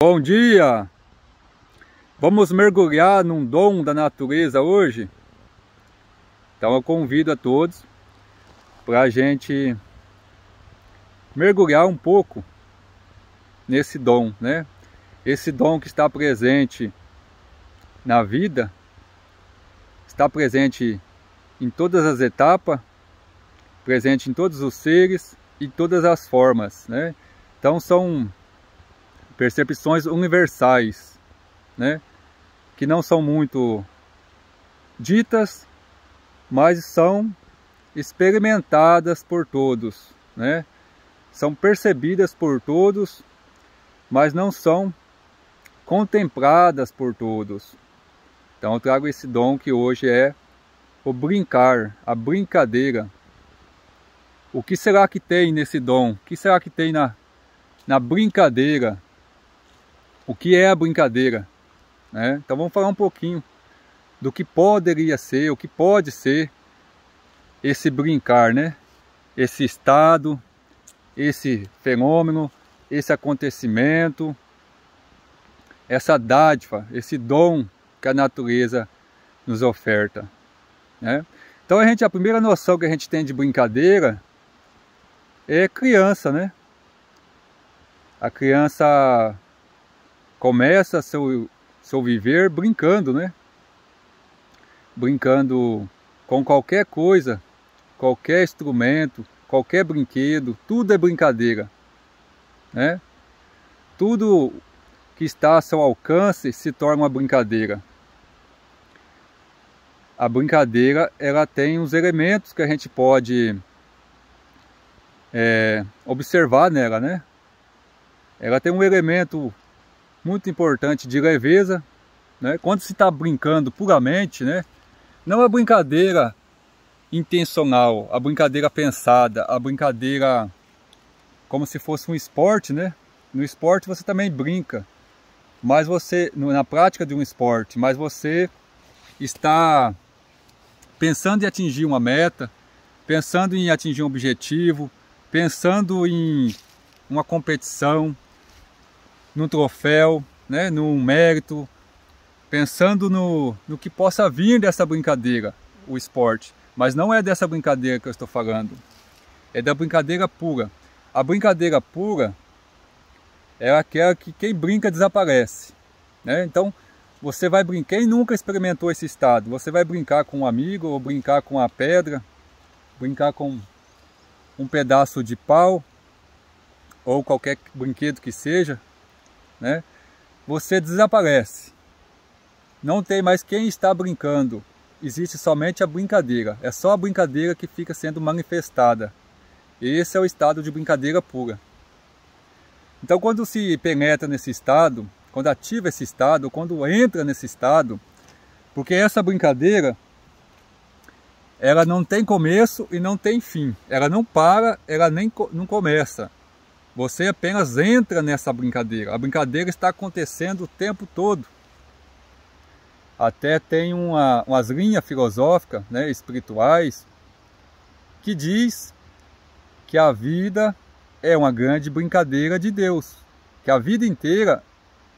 Bom dia! Vamos mergulhar num dom da natureza hoje? Então eu convido a todos para a gente mergulhar um pouco nesse dom, né? Esse dom que está presente na vida, está presente em todas as etapas, presente em todos os seres e todas as formas, né? Então são percepções universais, né? Que não são muito ditas, mas são experimentadas por todos, né? São percebidas por todos, mas não são contempladas por todos. Então eu trago esse dom que hoje é o brincar, a brincadeira. O que será que tem nesse dom? O que será que tem na brincadeira? O que é a brincadeira? Né? Então vamos falar um pouquinho do que poderia ser, o que pode ser esse brincar, né? Esse estado, esse fenômeno, esse acontecimento, essa dádiva, esse dom que a natureza nos oferta, né? Então a primeira noção que a gente tem de brincadeira é criança, né? A criança começa seu viver brincando, né? Brincando com qualquer coisa, qualquer instrumento, qualquer brinquedo, tudo é brincadeira, né? Tudo que está a seu alcance se torna uma brincadeira. A brincadeira, ela tem os elementos que a gente pode observar nela, né? Ela tem um elemento muito importante de leveza, né? Quando se está brincando puramente, né? Não é brincadeira intencional, a brincadeira pensada, a brincadeira como se fosse um esporte, né? No esporte você também brinca, mas você, na prática de um esporte, mas você está pensando em atingir uma meta, pensando em atingir um objetivo, pensando em uma competição, num troféu, né, num mérito, pensando no que possa vir dessa brincadeira, o esporte. Mas não é dessa brincadeira que eu estou falando, é da brincadeira pura. A brincadeira pura é aquela que quem brinca desaparece, né? Então você vai brincar, quem nunca experimentou esse estado, você vai brincar com um amigo, ou brincar com a pedra, brincar com um pedaço de pau, ou qualquer brinquedo que seja, né? Você desaparece, não tem mais quem está brincando, existe somente a brincadeira, é só a brincadeira que fica sendo manifestada. Esse é o estado de brincadeira pura. Então quando se penetra nesse estado, quando ativa esse estado, quando entra nesse estado, porque essa brincadeira, ela não tem começo e não tem fim, ela não para, ela nem não começa. Você apenas entra nessa brincadeira. A brincadeira está acontecendo o tempo todo. Até tem umas linhas filosóficas, né, espirituais, que diz que a vida é uma grande brincadeira de Deus. Que a vida inteira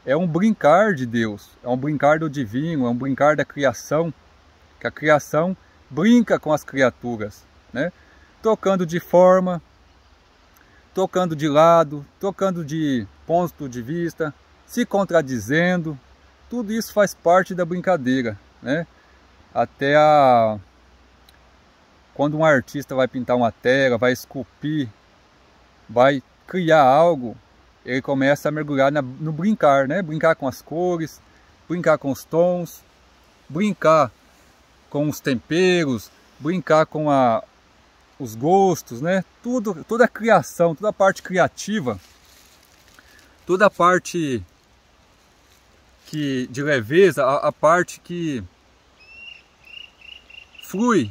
é um brincar de Deus. É um brincar do divino, é um brincar da criação. Que a criação brinca com as criaturas, né? Tocando de forma, tocando de lado, tocando de ponto de vista, se contradizendo, tudo isso faz parte da brincadeira, né? Até quando um artista vai pintar uma tela, vai esculpir, vai criar algo, ele começa a mergulhar no brincar, né? Brincar com as cores, brincar com os tons, brincar com os temperos, brincar com os gostos, né? Toda a criação, toda a parte criativa, toda a parte de leveza, a parte que flui,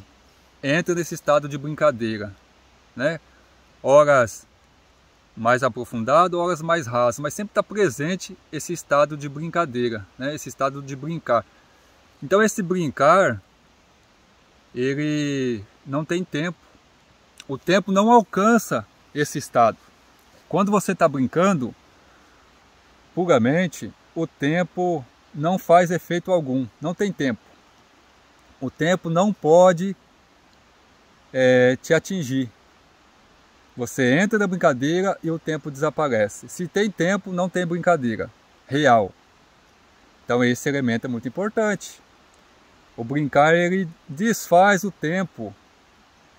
entra nesse estado de brincadeira, né? Horas mais aprofundado, horas mais raso, mas sempre está presente esse estado de brincadeira, né? Esse estado de brincar. Então esse brincar, ele não tem tempo. O tempo não alcança esse estado. Quando você está brincando, puramente, o tempo não faz efeito algum, não tem tempo. O tempo não pode te atingir. Você entra na brincadeira e o tempo desaparece. Se tem tempo, não tem brincadeira real. Então esse elemento é muito importante. O brincar, ele desfaz o tempo,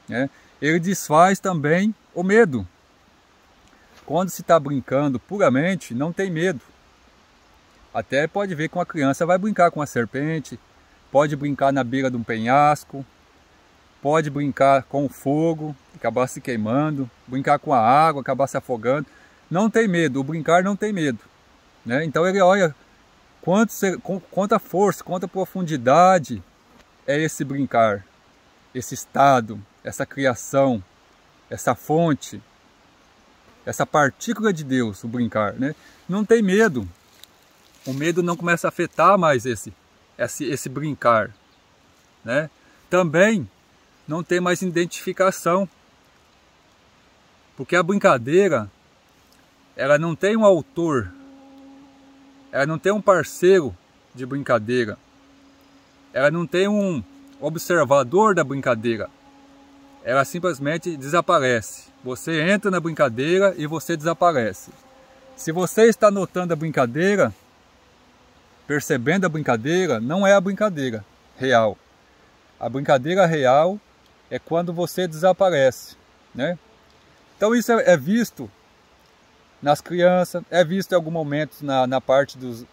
né? Ele desfaz também o medo. Quando se está brincando puramente, não tem medo. Até pode ver que uma criança vai brincar com a serpente, pode brincar na beira de um penhasco, pode brincar com o fogo, acabar se queimando, brincar com a água, acabar se afogando. Não tem medo, o brincar não tem medo, né? Então ele olha quanta força, quanta profundidade é esse brincar, esse estado, essa criação, essa fonte, essa partícula de Deus, o brincar, né? Não tem medo. O medo não começa a afetar mais esse brincar, né? Também não tem mais identificação, porque a brincadeira, ela não tem um autor, ela não tem um parceiro de brincadeira, ela não tem um observador da brincadeira, ela simplesmente desaparece. Você entra na brincadeira e você desaparece. Se você está notando a brincadeira, percebendo a brincadeira, não é a brincadeira real. A brincadeira real é quando você desaparece, né? Então isso é visto nas crianças, é visto em alguns momentos na parte dos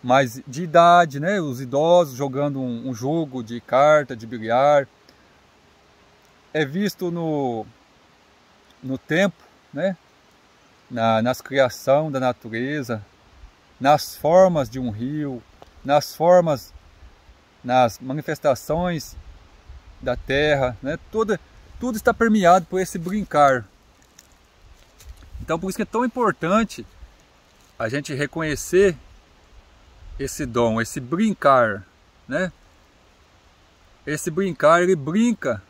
mais de idade, né? Os idosos jogando um jogo de carta, de bilhar. É visto no tempo, né? Nas criações da natureza, nas formas de um rio, nas manifestações da terra, né? Tudo está permeado por esse brincar. Então por isso que é tão importante a gente reconhecer esse dom, esse brincar, né? Esse brincar, ele brinca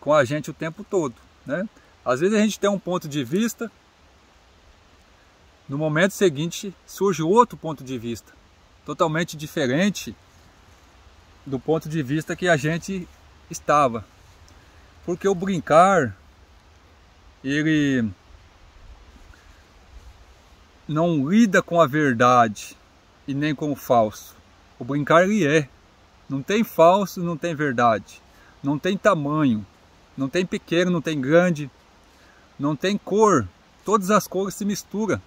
com a gente o tempo todo, né? Às vezes a gente tem um ponto de vista, no momento seguinte surge outro ponto de vista, totalmente diferente do ponto de vista que a gente estava. Porque o brincar, ele não lida com a verdade e nem com o falso. O brincar, ele é. Não tem falso, não tem verdade. Não tem tamanho, não tem pequeno, não tem grande, não tem cor. Todas as cores se misturam.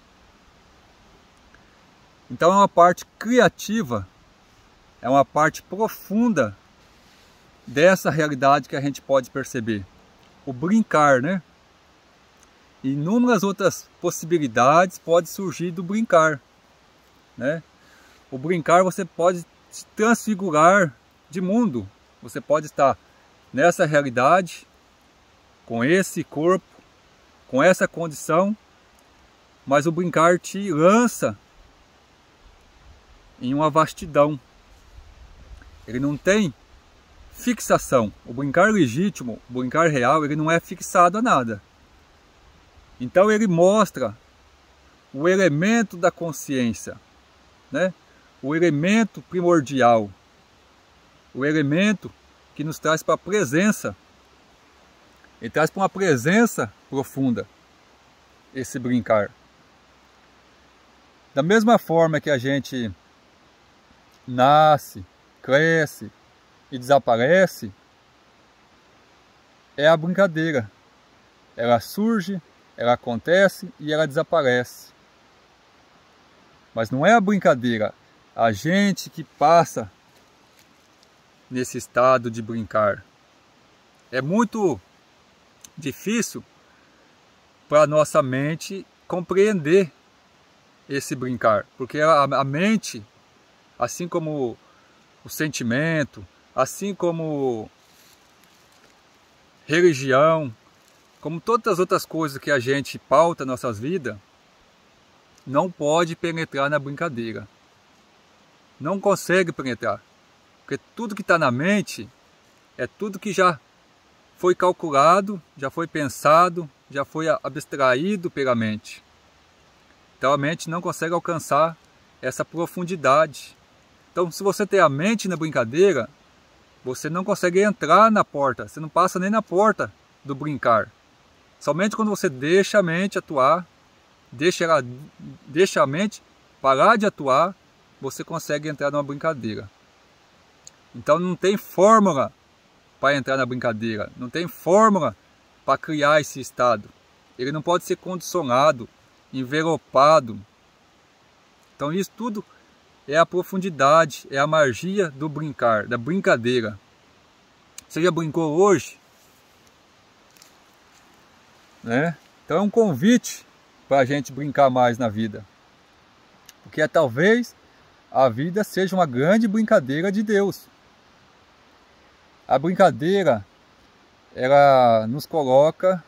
Então é uma parte criativa, é uma parte profunda dessa realidade que a gente pode perceber. O brincar, né? Inúmeras outras possibilidades podem surgir do brincar, né? O brincar, você pode se transfigurar de mundo. Você pode estar nessa realidade, com esse corpo, com essa condição, mas o brincar te lança em uma vastidão. Ele não tem fixação. O brincar legítimo, o brincar real, ele não é fixado a nada. Então ele mostra o elemento da consciência, né? O elemento primordial, o elemento que nos traz para a presença. Ele traz para uma presença profunda esse brincar. Da mesma forma que a gente nasce, cresce e desaparece, é a brincadeira. Ela surge, ela acontece e ela desaparece. Mas não é a brincadeira, a gente que passa nesse estado de brincar. É muito difícil para a nossa mente compreender esse brincar, porque a mente, assim como o sentimento, assim como religião, como todas as outras coisas que a gente pauta nossas vidas, não pode penetrar na brincadeira. Não consegue penetrar. Porque tudo que está na mente é tudo que já foi calculado, já foi pensado, já foi abstraído pela mente. Então a mente não consegue alcançar essa profundidade. Então, se você tem a mente na brincadeira, você não consegue entrar na porta, você não passa nem na porta do brincar. Somente quando você deixa a mente atuar, deixa a mente parar de atuar, você consegue entrar numa brincadeira. Então não tem fórmula para entrar na brincadeira, não tem fórmula para criar esse estado. Ele não pode ser condicionado, envelopado. Então isso tudo é a profundidade, é a magia do brincar, da brincadeira. Você já brincou hoje? Né? Então é um convite para a gente brincar mais na vida. Porque talvez a vida seja uma grande brincadeira de Deus. A brincadeira, ela nos coloca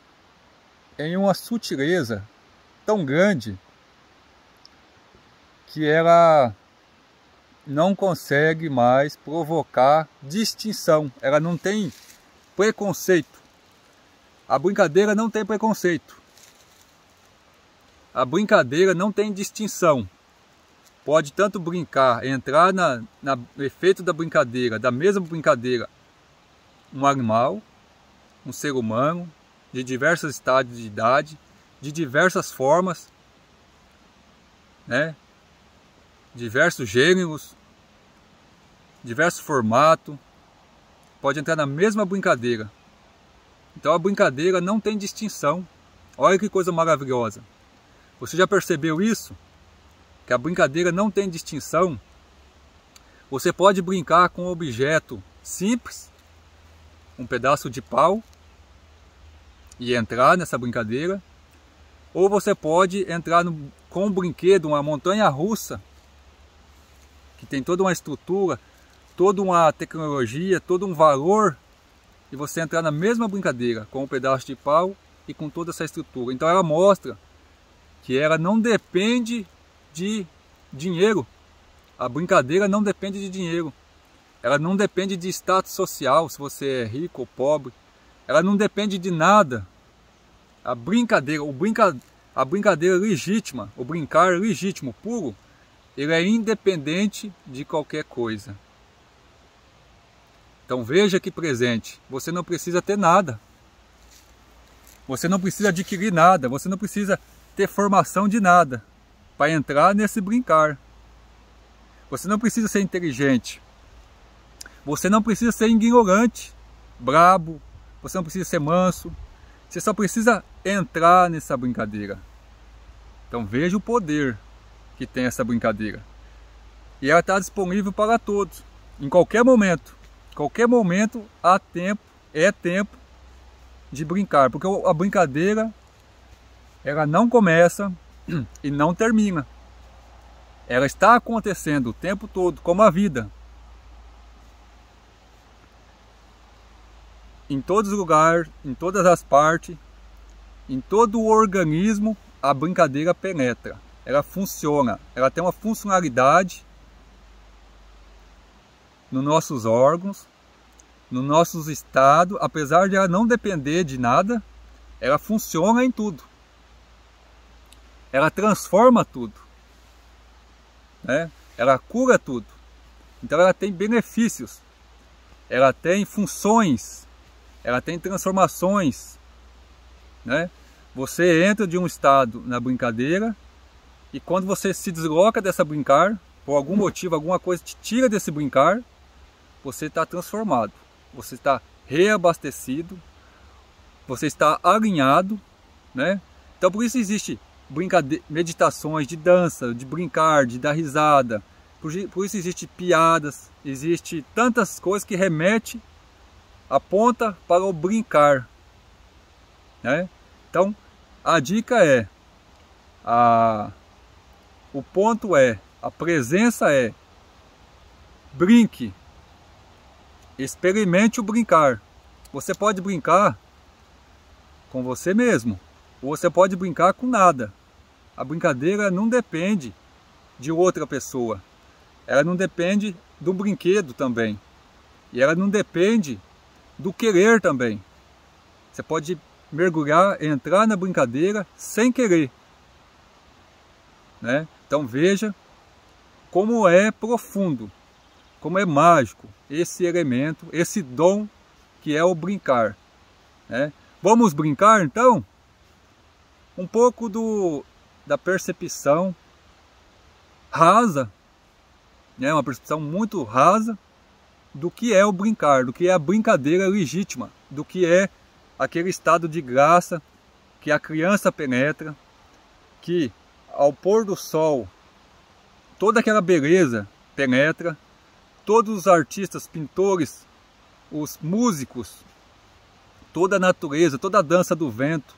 em uma sutileza tão grande que ela não consegue mais provocar distinção. Ela não tem preconceito. A brincadeira não tem preconceito. A brincadeira não tem distinção. Pode tanto brincar, entrar no efeito da brincadeira, da mesma brincadeira, um animal, um ser humano, de diversos estádios de idade, de diversas formas, né? Diversos gêneros, diversos formatos, pode entrar na mesma brincadeira. Então a brincadeira não tem distinção. Olha que coisa maravilhosa. Você já percebeu isso? Que a brincadeira não tem distinção? Você pode brincar com um objeto simples, um pedaço de pau, e entrar nessa brincadeira. Ou você pode entrar com um brinquedo, uma montanha russa, que tem toda uma estrutura, toda uma tecnologia, todo um valor, e você entrar na mesma brincadeira, com um pedaço de pau e com toda essa estrutura. Então ela mostra que ela não depende de dinheiro. A brincadeira não depende de dinheiro. Ela não depende de status social, se você é rico ou pobre. Ela não depende de nada. A brincadeira, a brincadeira legítima, o brincar legítimo, puro, ele é independente de qualquer coisa. Então veja que presente, você não precisa ter nada. Você não precisa adquirir nada, você não precisa ter formação de nada para entrar nesse brincar. Você não precisa ser inteligente. Você não precisa ser ignorante, brabo. Você não precisa ser manso. Você só precisa entrar nessa brincadeira. Então veja o poder que tem essa brincadeira. E ela está disponível para todos, em qualquer momento. Qualquer momento há tempo, é tempo de brincar. Porque a brincadeira, ela não começa e não termina. Ela está acontecendo o tempo todo, como a vida. Em todos os lugares, em todas as partes, em todo o organismo, a brincadeira penetra. Ela funciona, ela tem uma funcionalidade nos nossos órgãos, nos nossos estados. Apesar de ela não depender de nada, ela funciona em tudo. Ela transforma tudo, né? Ela cura tudo. Então ela tem benefícios, ela tem funções, ela tem transformações, né? Você entra de um estado na brincadeira e quando você se desloca dessa brincar, por algum motivo, alguma coisa te tira desse brincar, você está transformado, você está reabastecido, você está alinhado, né? Então por isso existe meditações de dança, de brincar, de dar risada, por isso existe piadas, existe tantas coisas que remete, aponta para o brincar, né? Então a dica é, o ponto é, a presença é, brinque, experimente o brincar. Você pode brincar com você mesmo, ou você pode brincar com nada. A brincadeira não depende de outra pessoa, ela não depende do brinquedo também, e ela não depende do querer também. Você pode mergulhar, entrar na brincadeira sem querer, né? Então veja como é profundo, como é mágico esse elemento, esse dom que é o brincar, né? Vamos brincar então? Um pouco da percepção rasa, né? Uma percepção muito rasa do que é o brincar, do que é a brincadeira legítima, do que é aquele estado de graça que a criança penetra, que ao pôr do sol toda aquela beleza penetra, todos os artistas, pintores, os músicos, toda a natureza, toda a dança do vento,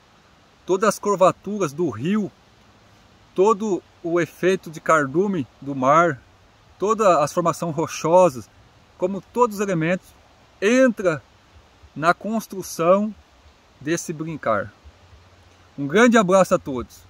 todas as curvaturas do rio, todo o efeito de cardume do mar, todas as formações rochosas, como todos os elementos, entra na construção desse brincar. Um grande abraço a todos.